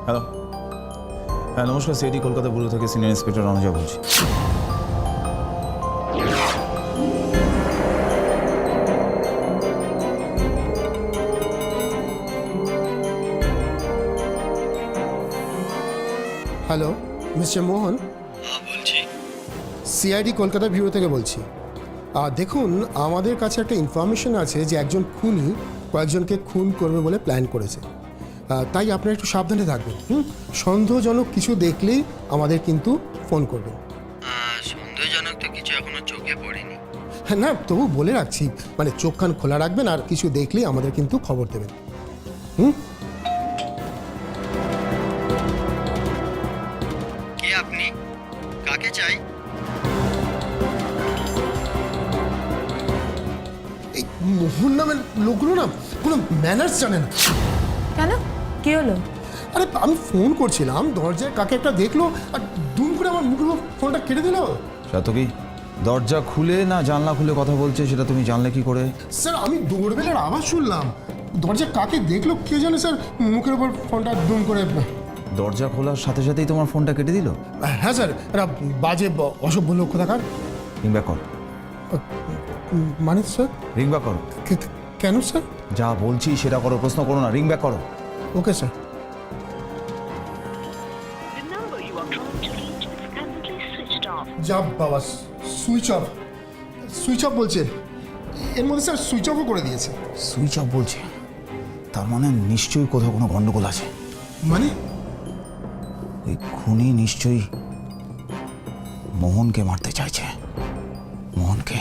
হ্যালো, হ্যাঁ নমস্কার, সিআইডি কলকাতা ব্যুরো থেকে সিনিয়র ইন্সপেক্টর রণজয় বলছি। হ্যালো, মিস্টার মোহন, সিআইডি কলকাতা ব্যুরো থেকে বলছি। দেখুন, আমাদের কাছে একটা ইনফরমেশন আছে যে একজন খুনি কয়েকজনকে খুন করবে বলে প্ল্যান করেছে। তাই আপনারা একটু সাবধানে থাকবেন। সন্দেহজনক কিছু দেখলেই আমাদের কিন্তু ফোন করবেন। সন্দেহজনক তো কিছু এখনো চোখে পড়েনি। হ্যাঁ, না তবু বলে রাখছি, মানে চোখ কান খোলা রাখবেন আর কিছু দেখলেই আমাদের কিন্তু খবর দেবেন। কে আপনি? কাকে চাই? এই মোহন নামের লোকগুলো না কোনো ম্যানার্স জানে না। কেন, কি হলো? আরে আমি ফোন করছিলাম, দরজায় কাকে একটা দেখলো আর দুম করে আমার মুখের উপর ফোনটা কেটে দিল। সাতকি, দরজা খুলে না জানলা খুলে কথা বলছে সেটা তুমি জানলে কি করে? স্যার আমি দৌড়বেলার আওয়াজ শুনলাম, দরজা কাকে দেখলো কে জানে স্যার, মুখের উপর ফোনটা দুম করে। দরজা খোলার সাথে সাথেই তোমার ফোনটা কেটে দিল? হ্যাঁ স্যার, এরা বাজে অসভ্য লোক কোথাকার। রিং ব্যাক করো। মানে স্যার? রিং ব্যাক করো। কেন স্যার? যা বলছি সেটা করো, প্রশ্ন করো না। রিং ব্যাক করো। Okay sir. যা বাবা, সুইচ অফ, সুইচ অফ বলছে। এর মধ্যে স্যার সুইচ অফও করে দিয়েছে। সুইচ অফ বলছে, তার মানে নিশ্চয়ই কোথাও কোনো গন্ডগোল আছে। মানে ওই খুনি নিশ্চয়ই মোহনকে মারতে চাইছে। মোহনকে।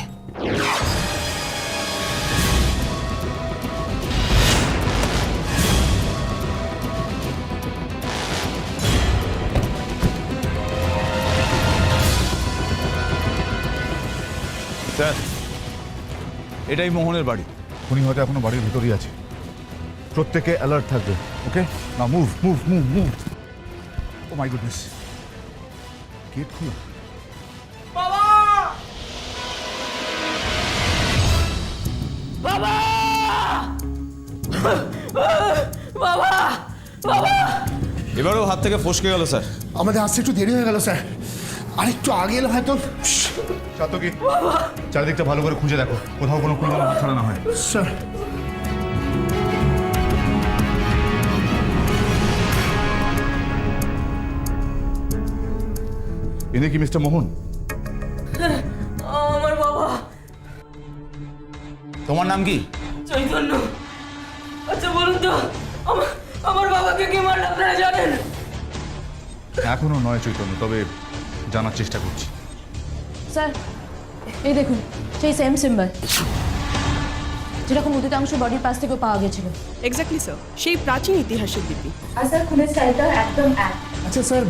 স্যার, এটাই মোহনের বাড়ি। খুনি হয়তো এখনো বাড়ির ভিতরেই আছে। প্রত্যেকে অ্যালার্ট থাকবে, ওকে? না move move move move. Oh my goodness, gate খোলা। এবারেও হাত থেকে ফসকে গেল স্যার। আমাদের আসতে একটু দেরি হয়ে গেল স্যার, আর একটু আগে এলে হয়তো। সাতকি, চারিদিকটা ভালো করে খুঁজে দেখো, কোথাও কোনো খুন যেন হাত ছাড়া না হয়। স্যার ইনি কি মিস্টার মোহন? আমার বাবা তোমার নাম কি? চৈতন্য। আচ্ছা বলুন তো, আমার বাবাকে কে মারল আপনারা জানেন? এখনো নয় চৈতন্য, তবে জানার চেষ্টা করছি। স্যার এই দেখুন, সেই সেম সিম্বল যেরকম উদিতাংশ বডির পাশ থেকে পাওয়া গেছিল। এক্স্যাক্টলি স্যার, সেই প্রাচীন ইতিহাসের লিপি। আর স্যার খুনের স্টাইলটা একদম এক। আচ্ছা স্যার,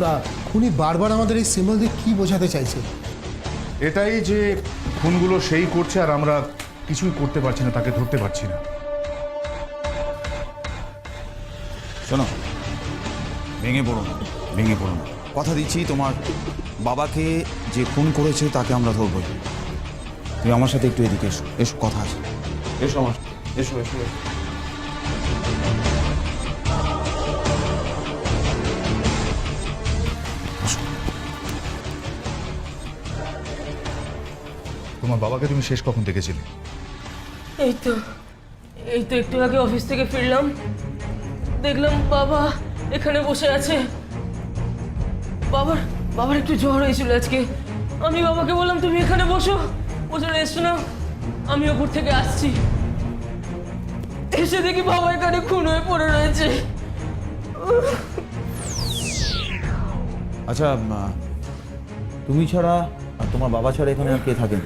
খুনি বারবার আমাদের এই সিম্বল দিয়ে কী বোঝাতে চাইছে? এটাই যে খুনগুলো সেই করছে আর আমরা কিছুই করতে পারছি না, তাকে ধরতে পারছি না। শোনো, ভেঙে পড়ো না, ভেঙে পড়ো না। কথা দিচ্ছি, তোমার বাবাকে যে খুন করেছে তাকে আমরা ধরবই। তুমি আমার সাথে একটু এদিকে এসো, এসো কথা আছে। এসো আমার, এসো এসো এসো। তোমার বাবাকে তুমি শেষ কখন দেখেছিলে? এই তো একটু আগে অফিস থেকে ফিরলাম, দেখলাম বাবা এখানে বসে আছে। বাবার একটু জ্বর হয়েছিল আজকে। আমি বাবাকে বললাম তুমি এখানে বসো, বসে রেস্ট নাও, আমি ওপর থেকে আসছি। এসে দেখি বাবা এখানে খুন হয়ে পড়ে রয়েছে। আচ্ছা, তুমি ছাড়া আর তোমার বাবা ছাড়া এখানে আর কে থাকেন?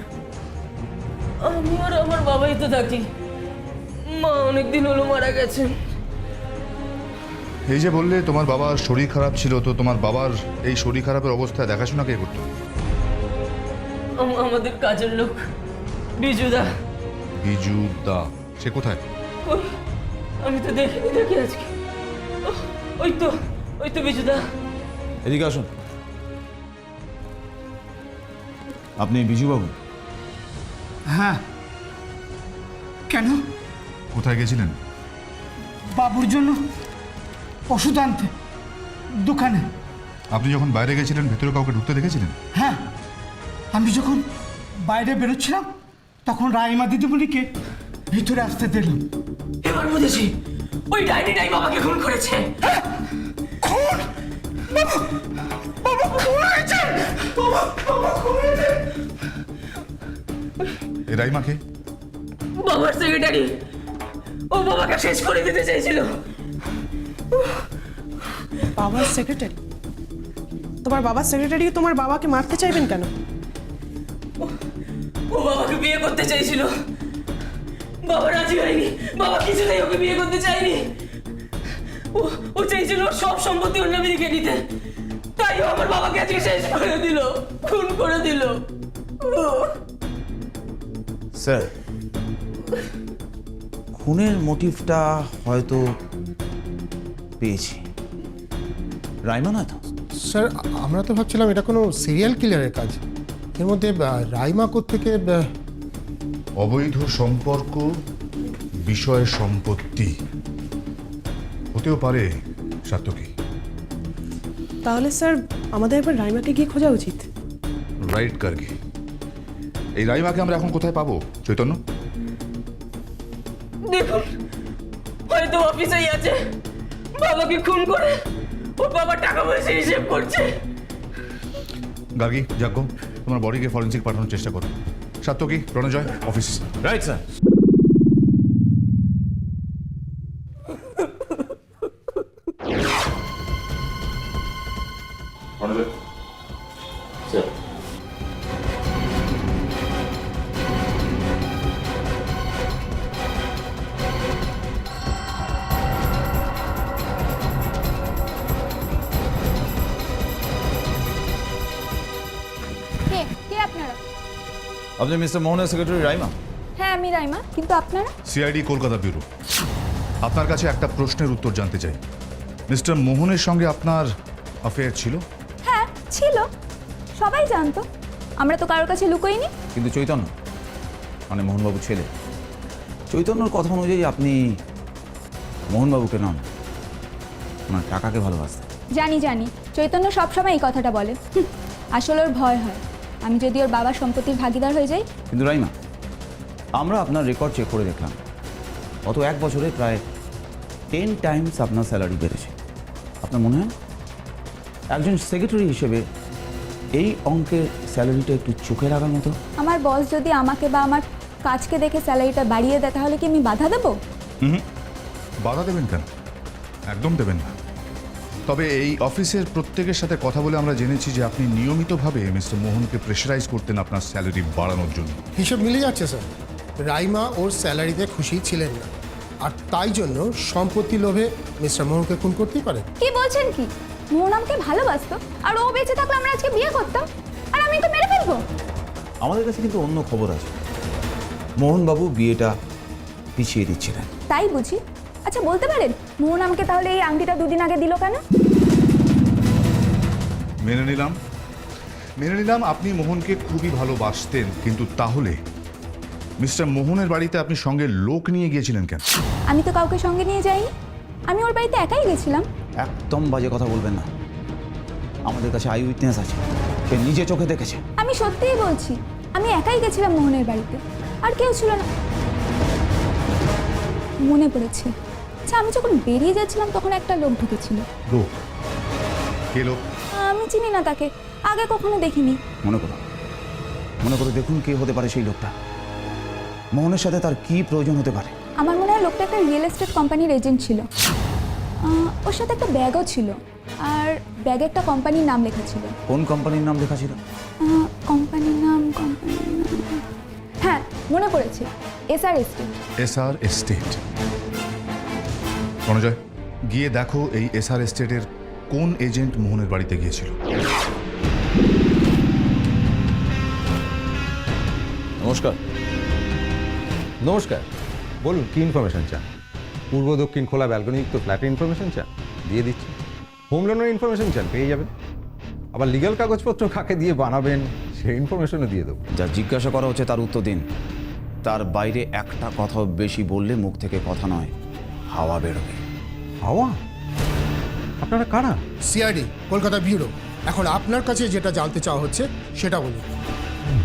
আমি আর আমার বাবাই তো থাকি। মা অনেকদিন হলো মারা গেছেন। এই যে বললে তোমার বাবার শরীর খারাপ ছিল, তো তোমার বাবার এই শরীর খারাপের অবস্থায় দেখাশোনা কে করতো? আমাদের কাজের লোক বিজুদা। বিজুদা? সে কোথায়? আমি তো দেখিনি, দেখি আজকে। ওই তো বিজুদা। এদিকে আসুন। আপনি বিজুবাবু? হ্যাঁ। কেন? কোথায় গেছিলেন? বাবুর জন্য ওষুধ আনতে দোকানে। আপনি যখন বাইরে গেছিলেন ভেতরে কাউকে ঢুকতে দেখেছিলেন? হ্যাঁ, আমি যখন বাইরে বেরোচ্ছিলাম তখন রাইমা দিদিমণিকে ভিতরে আসতে দিলাম। এবার বুঝেছি, ওই ডাইনিটাই বাবাকে খুন করেছে। খুন? এ রাইমাকে বাবার সেক্রেটারি, ও বাবাকে শেষ করে দিতে চাইছিল। বাবার সেক্রেটারি? তোমার বাবার সেক্রেটারি তোমার বাবাকে মারতে চাইবেন কেন? ও বাবাকে বিয়ে করতে চাইছিল, বাবা রাজি হয়নি, বাবা কিছুতেই ওকে বিয়ে করতে চায়নি। ও চাইছিল ওর সব সম্পত্তি ওর নামে লিখে নিতে, তাই ও আমার বাবাকে আজকে শেষ করে দিল, খুন করে দিল। স্যার, খুনের মোটিভটা হয়তো পেয়েছি। রাইমা নয় তো? স্যার আমরা তো ভাবছিলাম এটা কোনো সিরিয়াল কিলারের কাজ। এর মধ্যে রাইমা কোত্থেকে অবৈধ সম্পর্ক, বিষয় সম্পত্তি হতেও পারে সাত্যকী। তাহলে স্যার আমাদের একবার রাইমাকে গিয়ে খোঁজা উচিত। রাইট গার্গী। এই রাইমাকে আমরা এখন কোথায় পাবো চৈতন্য? দেখুন, হয়তো অফিসেই আছে, বাবাকে খুন করে ওর বাবা টাকা পয়সা হিসেব করছে। গার্গী, যাজ্ঞ, তোমার বডিকে ফরেন্সিক পাঠানোর চেষ্টা করো। Satyaki, Ranjoy, office. Right sir. Ranjoy, কে কে আপনারা? আপনি মিস্টার মোহনের সেক্রেটারি রাইমা? হ্যাঁ আমি রাইমা, কিন্তু আপনারা? CID Kolkata bureau. আপনার কাছে একটা প্রশ্নের উত্তর জানতে চাই। মিস্টার মোহনের সঙ্গে আপনার অ্যাফেয়ার ছিল? হ্যাঁ ছিল, সবাই জানতো, আমরা তো কারোর কাছে লুকোইনি। কিন্তু চৈতন্য, মানে মোহনবাবু ছেলে, চৈতন্যর কথা অনুযায়ী আপনি মোহনবাবুকে নন, ওনার টাকাকে ভালোবাসতেন। জানি জানি, চৈতন্য সবসময় এই কথাটা বলে। আসলে ওর ভয় হয় আমি যদি ওর বাবার সম্পত্তির ভাগিদার হয়ে যাই। কিন্তু রাইমা, আমরা আপনার রেকর্ড চেক করে দেখলাম, গত 1 বছরে প্রায় 10 টাইমস আপনার স্যালারি বেড়েছে। আপনার মনে হয় একজন সেক্রেটারি হিসেবে এই অঙ্কের স্যালারিটা একটু চোখে লাগার মতো? আমার বস যদি আমাকে বা আমার কাজকে দেখে স্যালারিটা বাড়িয়ে দেয় তাহলে কি আমি বাধা দেবো? বাধা দেবেন কেন? একদম দেবেন না। তবে এই অফিসের প্রত্যেকের সাথে কথা বলে আমরা জেনেছি যে আপনি নিয়মিতভাবে মিস্টার মোহনকে প্রেশারাইজ করতেন আপনার স্যালারি বাড়ানোর জন্য। হিসেব মিলে যাচ্ছে স্যার। রাইমা ওর স্যালারিতে খুশি ছিলেন না, আর তাই জন্য সম্পত্তি লোভে মিস্টার মোহনকে খুন করতেই পারে। কি বলছেন কি? মোহন আমাকে ভালোবাসতো, আর ও বেঁচে থাকলে আমরা আজকে বিয়ে করতাম, আর আমি তো মেরে ফেলবো। আমাদের কাছে কিন্তু অন্য খবর আছে, মোহনবাবু বিয়েটা পিছিয়ে দিচ্ছিলেন। তাই বুঝি? আচ্ছা বলতে পারেন মোহন আমাকে তাহলে এই আংটিটা 2 দিন আগে দিল কেন? মেনে নিলাম আপনি মোহনকে খুবই ভালোবাসতেন, কিন্তু তাহলে মিস্টার মোহনের বাড়িতে আপনি সঙ্গে লোক নিয়ে গিয়েছিলেন কেন? আমি তো কাউকে সঙ্গে নিয়ে যাইনি, আমি ওর বাড়িতে একাই গেছিলাম। একদম বাজে কথা বলবেন না, আমাদের কাছে আই উইটনেস আছে, সে নিজে চোখে দেখেছে। আমি সত্যিই বলছি, আমি একাই গেছিলাম মোহনের বাড়িতে, আর কেউ ছিল না। মনে পড়েছে, আচ্ছা আমি যখন বেরিয়ে যাচ্ছিলাম তখন একটা লোক ঢুকেছিল। লোক? কে লোক? আমি চিনি না তাকে, আগে কখনো দেখিনি। মনে করে দেখুন কে হতে পারে সেই লোকটা, মোহনের সাথে তার কি প্রয়োজন হতে পারে। আমার মনে হয় লোকটা একটা রিয়েল এস্টেট কোম্পানির এজেন্ট ছিল। ওর সাথে একটা ব্যাগও ছিল, আর ব্যাগে একটা কোম্পানির নাম লেখা ছিল। কোন কোম্পানির নাম লেখা ছিল? কোম্পানির নাম হ্যাঁ মনে পড়েছে, S R estate. S R estate. Ranajoy, গিয়ে দেখো এই এসআর এস্টেটের কোন এজেন্ট মোহনের বাড়িতে গিয়েছিল। নমস্কার, বলুন কি ইনফরমেশন চান? পূর্ব দক্ষিণ খোলা ব্যালকনিযুক্ত ফ্ল্যাটের ইনফরমেশন চান? দিয়ে দিচ্ছি। হোম লোনের ইনফরমেশন চান? পেয়ে যাবেন। আবার লিগ্যাল কাগজপত্র কাকে দিয়ে বানাবেন সেই ইনফরমেশনও দিয়ে দেবো। যা জিজ্ঞাসা করা হচ্ছে তার উত্তর দিন। তার বাইরে একটা কথাও বেশি বললে মুখ থেকে কথা নয়, হাওয়া বেরোবে। হাওয়া? আপনারা কারা? CID Kolkata bureau. এখন আপনার কাছে যেটা জানতে চাওয়া হচ্ছে সেটা বলুন।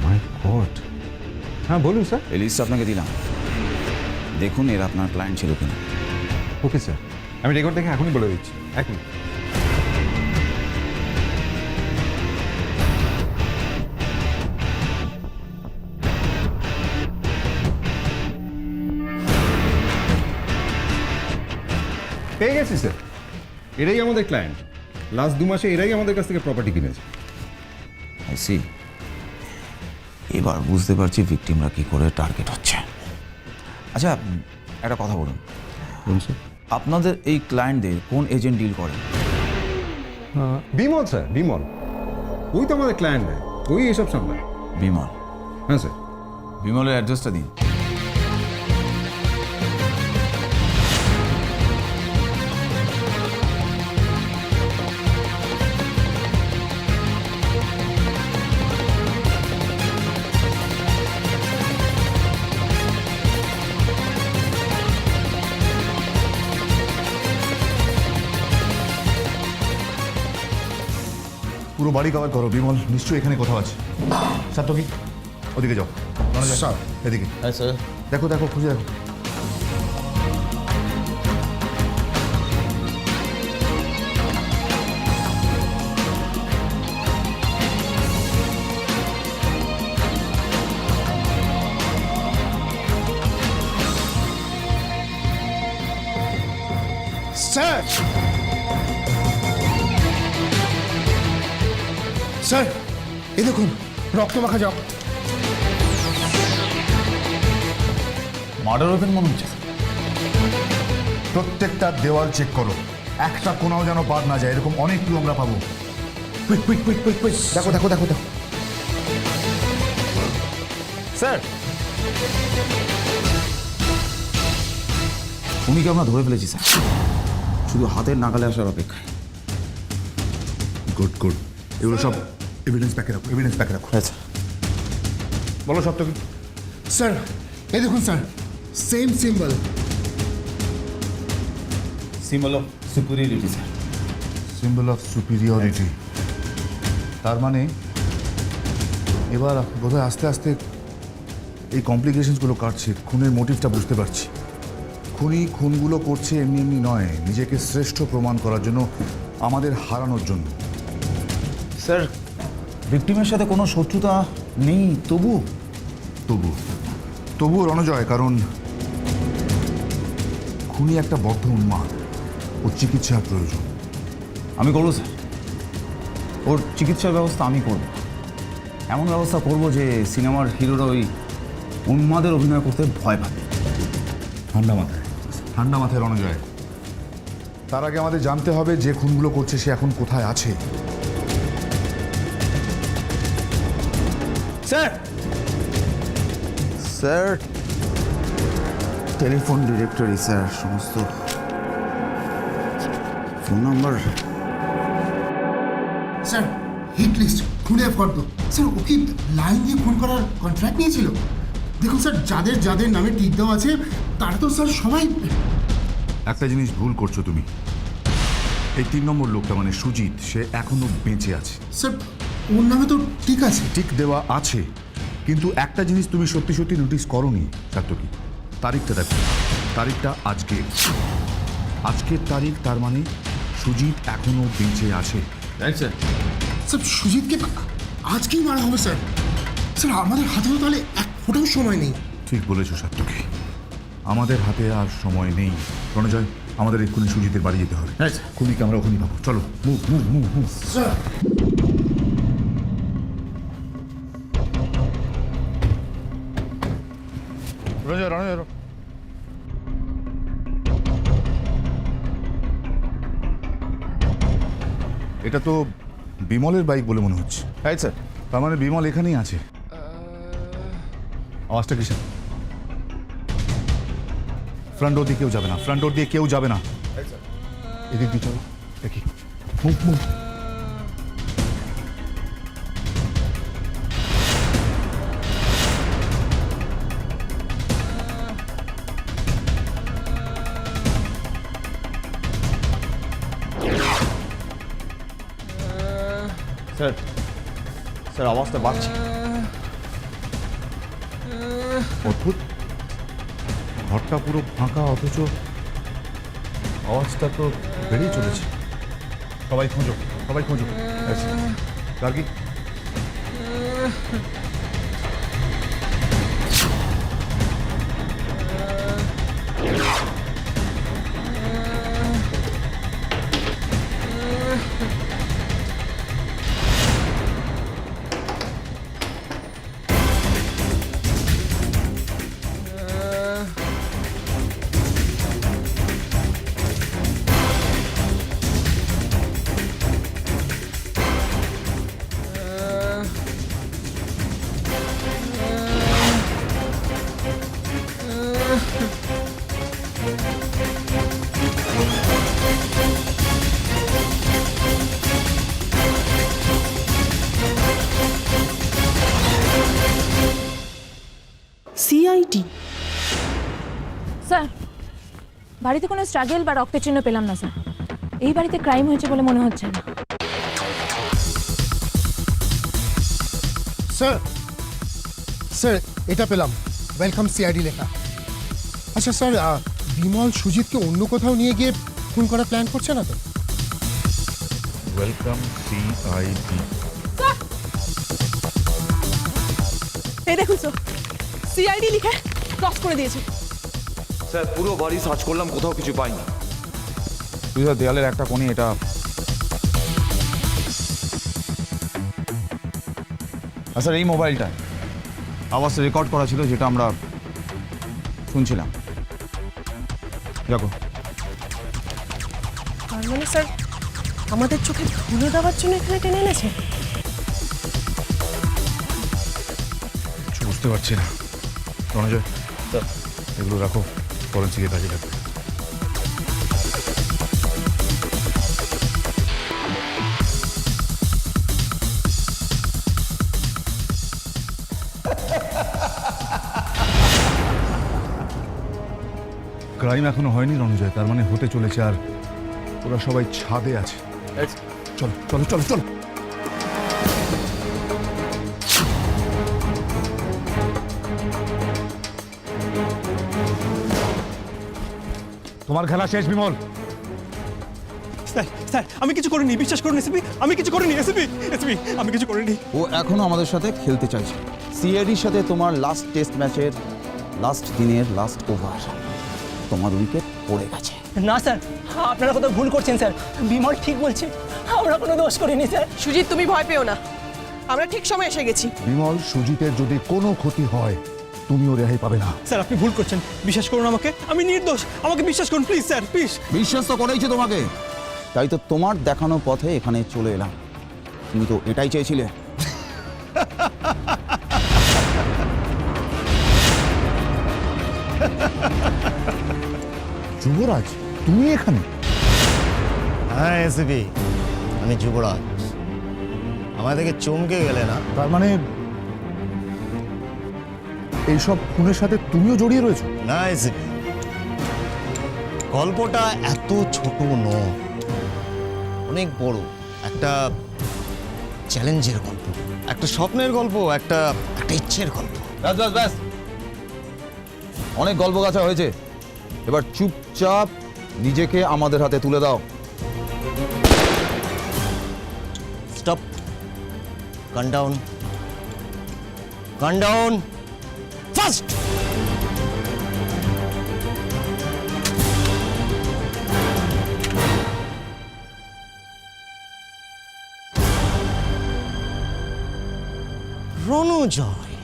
মাই গড। হ্যাঁ বলুন স্যার। এই লিস্ট আপনাকে দিলাম, দেখুন এর আপনার ক্লায়েন্ট ছিল কিনা। ওকে স্যার, আমি রেকর্ড দেখে এখনই বলে দিচ্ছি। 1 মিনিট। পেয়ে গেছি স্যার, এরাই আমাদের ক্লায়েন্ট। লাস্ট 2 মাসে এরাই আমাদের কাছ থেকে প্রপার্টি কিনেছে। I see. এবার বুঝতে পারছি ভিকটিমরা কি করে টার্গেট হচ্ছে। আচ্ছা, একটা কথা বলুন, স্যার আপনাদের এই ক্লায়েন্টদের কোন এজেন্ট ডিল করে? বিমল স্যার, বিমল। ওই তো আমাদের ক্লায়েন্ট, ওই এসব সামলায়। বিমল? হ্যাঁ স্যার। বিমলের অ্যাড্রেসটা দিন। পুরো বাড়ি কভার করো। বিমল নিশ্চয়ই এখানে কোথাও আছে। সাতকি, ওদিকে যাও। স্যার। এদিকে। হ্যাঁ স্যার। দেখো দেখো, খুঁজে দেখো। স্যার, স্যার এই দেখুন, রক্ত মাখা জগ। মার্ডার ওয়েপেন মনে হচ্ছে। প্রত্যেকটা দেওয়াল চেক করো, একটা কোনাও যেন বাদ না যায়। এরকম অনেক ক্লু আমরা পাবো। Quick quick quick quick quick. দেখো দেখো দেখো দেখো। স্যার, উনিকে আমরা ধরে ফেলেছি স্যার, শুধু হাতের নাগালে আসার অপেক্ষায়। Good good. এগুলো সব এভিডেন্স প্যাকে রাখো, এভিডেন্স প্যাকে রাখো। আচ্ছা, বলো সপ্তকি। স্যার এই দেখুন sir, same symbol. Symbol of superiority sir. Symbol of superiority. তার মানে এবার বোধহয় আস্তে আস্তে এই কমপ্লিকেশনসগুলো কাটছে। খুনের মোটিভটা বুঝতে পারছি। খুনি খুনগুলো করছে এমনি এমনি নয়, নিজেকে শ্রেষ্ঠ প্রমাণ করার জন্য, আমাদের হারানোর জন্য। স্যার, ভিকটিমের সাথে কোনো শত্রুতা নেই, তবু তবুও রণজয়, কারণ খুনি একটা বদ্ধ উন্মাদ, ওর চিকিৎসার প্রয়োজন। আমি করবো স্যার, ওর চিকিৎসার ব্যবস্থা আমি করব। এমন ব্যবস্থা করব যে সিনেমার হিরোরা ওই উন্মাদের অভিনয় করতে ভয় পাবে। ঠান্ডা মাথায়, ঠান্ডা মাথায় রণজয়। তার আগে আমাদের জানতে হবে যে খুনগুলো করছে সে এখন কোথায় আছে। Sir, sir telephone directory sir, সমস্ত phone number. Sir hit list, খুনে ফর্দ। স্যার ও কি লাইন দিয়ে খুন করার কন্ট্রাক্ট নিয়েছিল? দেখুন স্যার, যাদের যাদের নামে টিক দেওয়া আছে তারা তো স্যার সবাই। একটা জিনিস ভুল করছো তুমি। এই 3 নম্বর লোকটা মানে সুজিত, সে এখনো বেঁচে আছে। স্যার ওর নামে তো ঠিক আছে। টিক দেওয়া আছে, কিন্তু একটা জিনিস তুমি সত্যি সত্যি নোটিস করোনি সার্থকী। তারিখটা দেখো, তারিখটা আজকের তারিখ। তার মানে সুজিত এখনো বেঁচে আছে। স্যার, স্যার সুজিতকে আজকেই মারা হবে স্যার। স্যার আমাদের হাতে তো তাহলে এক ফোটাও সময় নেই। ঠিক বলেছো সার্থকী, আমাদের হাতে আর সময় নেই। রণজয়, আমাদের এক্ষুনি সুজিতের বাড়ি যেতে হবে। খুনিকে আমরা ওখানেই পাবো। চলো, move move move move. Sir Ranajoy, Ranajoy, এটা তো বিমলের বাইক বলে মনে হচ্ছে। হ্যাঁ স্যার। তার মানে বিমল এখানেই আছে। আওয়াজটা কিসের? ফ্রন্ট ডোর দিয়ে কেউ যাবে না, ফ্রন্ট ডোর দিয়ে কেউ যাবে না। এদিক দিয়ে চলো, দেখি। Move move. স্যার, স্যার আওয়াজটা বাড়ছে। অদ্ভুত, ঘরটা পুরো ফাঁকা, অথচ আওয়াজটা তো বেড়েই চলেছে। সবাই খোঁজো, সবাই খোঁজো। গার্গী, বাড়িতে কোনো স্ট্রাগল বা রক্তের চিহ্ন পেলাম না স্যার। এই বাড়িতে ক্রাইম হয়েছে বলে মনে হচ্ছে না। স্যার স্যার এটা পেলাম, ওয়েলকাম সিআইডি লেখা। আচ্ছা স্যার, বিমল সুজিতকে অন্য কোথাও নিয়ে গিয়ে খুন করার প্ল্যান করছে না তো? Welcome CID. এই দেখুন স্যার, সিআইডি লিখে ক্রস করে দিয়েছে। স্যার পুরো বাড়ি সার্চ করলাম, কোথাও কিছু পাইনি। তুই স্যার দেয়ালের একটা কোণে এটা স্যার এই মোবাইলটা আওয়াজ রেকর্ড করা ছিল, যেটা আমরা শুনছিলাম। দেখো তার মানে স্যার আমাদের চোখে ধুলো দেওয়ার জন্য এখানে টেনে এনেছে। কিছু বুঝতে পারছি না। রণজয়, এগুলো রাখো, ফরেন্সিকের কাজে লাগবে। ক্রাইম এখনো হয়নি রণজয়, তার মানে হতে চলেছে। আর ওরা সবাই ছাদে আছে। চলো চলো চলো চলো। তোমার খেলা শেষ বিমল। স্যার স্যার আমি কিছু করিনি, বিশ্বাস করুন এসপি, আমি কিছু করিনি। এসপি এসপি আমি কিছু করিনি। ও এখনো আমাদের সাথে খেলতে চাইছে। সিআইডির সাথে তোমার লাস্ট টেস্ট ম্যাচের লাস্ট দিনের লাস্ট ওভার, তোমার উইকেট পড়ে গেছে। না স্যার, আপনারা কোথাও ভুল করছেন স্যার, বিমল ঠিক বলছে, আমরা কোনো দোষ করিনি স্যার। সুজিত তুমি ভয় পেও না, আমরা ঠিক সময় এসে গেছি। বিমল, সুজিতের যদি কোনো ক্ষতি হয় তুমিও রেহাই পাবে না। স্যার আপনি ভুল করছেন, বিশ্বাস করুন আমাকে, আমি নির্দোষ, আমাকে বিশ্বাস করুন প্লিজ স্যার, প্লিজ। বিশ্বাস তো করেইছে তোমাকে, তাই তো তোমার দেখানো পথে এখানে চলে এলাম। তুমি তো এটাই চেয়েছিলে। যুবরাজ, তুমি এখানে? হ্যাঁ এসপি, আমি যুবরাজ। আমাদেরকে চমকে গেলে না? তার মানে এইসব খুনের সাথে তুমিও জড়িয়ে রয়েছো? না এসপি, গল্পটা এত ছোট নয়, অনেক বড়। একটা চ্যালেঞ্জের গল্প, একটা স্বপ্নের গল্প, একটা ইচ্ছের গল্প। ব্যাস ব্যাস ব্যাস, অনেক গল্প গাছা হয়েছে। এবার চুপচাপ নিজেকে আমাদের হাতে তুলে দাও। স্টপ, গান ডাউন, গান ডাউন, ফার্স্ট। রণজয়,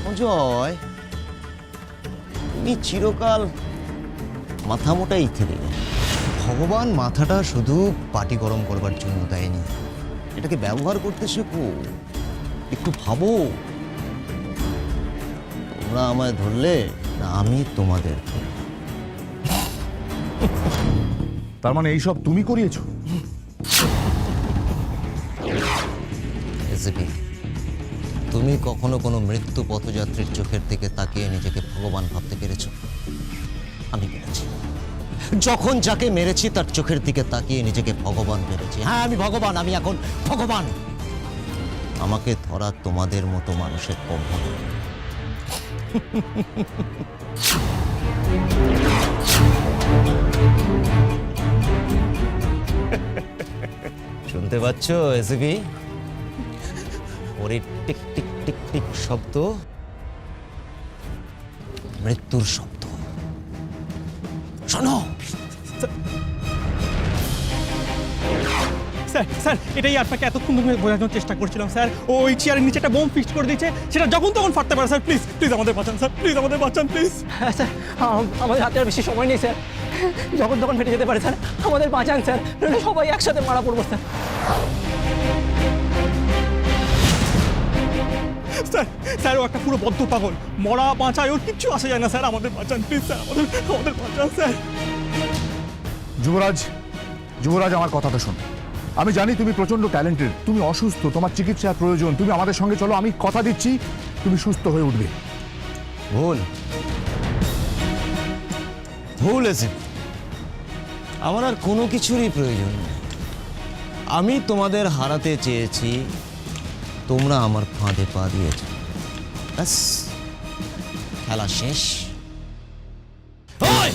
রণজয়, তুমি চিরকাল মাথা মোটাই থেকে গেলে। ভগবান মাথাটা শুধু পাটি গরম করবার জন্য দেয়নি, এটাকে ব্যবহার করতে শেখো। একটু ভাবো, তোমরা আমায় ধরলে না আমি তোমাদের। তার মানে এইসব তুমি করিয়েছো? এসপি, তুমি কখনো কোনো মৃত্যু পথযাত্রীর চোখের দিকে তাকিয়ে নিজেকে ভগবান ভাবতে পেরেছো? আমি পেরেছি। যখন যাকে মেরেছি তার চোখের দিকে তাকিয়ে নিজেকে ভগবান পেরেছি। হ্যাঁ আমি ভগবান, আমি এখন ভগবান। আমাকে ধরা তোমাদের মতো মানুষের কম হবে। শুনতে পাচ্ছ এসপি? ওরে টিক টিক টিক টিক শব্দ মৃত্যুর শব্দ। শোনো, স্যার স্যার এটাই আপনাকে এতক্ষণ ধরে বোঝানোর চেষ্টা করছিলাম স্যার। ওই চেয়ারের নিচে একটা বোম ফিক্সড করে দিয়েছে, সেটা যখন তখন ফাটতে পারে স্যার। প্লিজ প্লিজ আমাদের বাঁচান স্যার, প্লিজ আমাদের বাঁচান প্লিজ। হ্যাঁ স্যার, আমাদের হাতে আর বেশি সময় নেই স্যার, যখন তখন ফেটে যেতে পারে স্যার, আমাদের বাঁচান স্যার, নইলে সবাই একসাথে মারা পড়বো স্যার। স্যার স্যার ও একটা পুরো বদ্ধ পাগল, মরা বাঁচায় ওর কিচ্ছু আসে যায় না স্যার, আমাদের বাঁচান প্লিজ স্যার, আমাদের বাঁচান স্যার। যুবরাজ, যুবরাজ আমার কথাটা শোনো। আমি জানি তুমি প্রচন্ড ট্যালেন্টেড, তুমি অসুস্থ, তোমার চিকিৎসার প্রয়োজন, তুমি আমাদের সঙ্গে চলো, আমি কথা দিচ্ছি তুমি সুস্থ হয়ে উঠবে। ভুল, হু লিসেন, আমার আর কোনো কিছুরই প্রয়োজন নেই। আমি তোমাদের হারাতে চেয়েছি, তোমরা আমার ফাঁদে পা দিয়েছ, ব্যাস খেলা শেষ। ওই!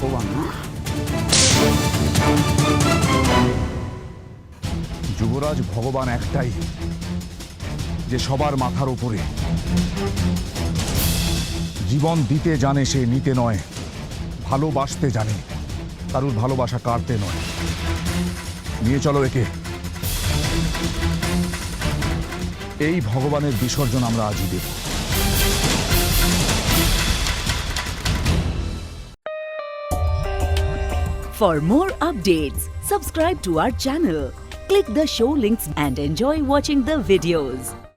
ভগবান না, যুবরাজ ভগবান একটাই, যে সবার মাথার উপরে। জীবন দিতে জানে সে, নিতে নয়। ভালোবাসতে জানে, কারুর ভালোবাসা কাড়তে নয়। নিয়ে চলো একে। এই ভগবানের বিসর্জন আমরা আজই দেব। For more updates, subscribe to our channel, click the show links and enjoy watching the videos.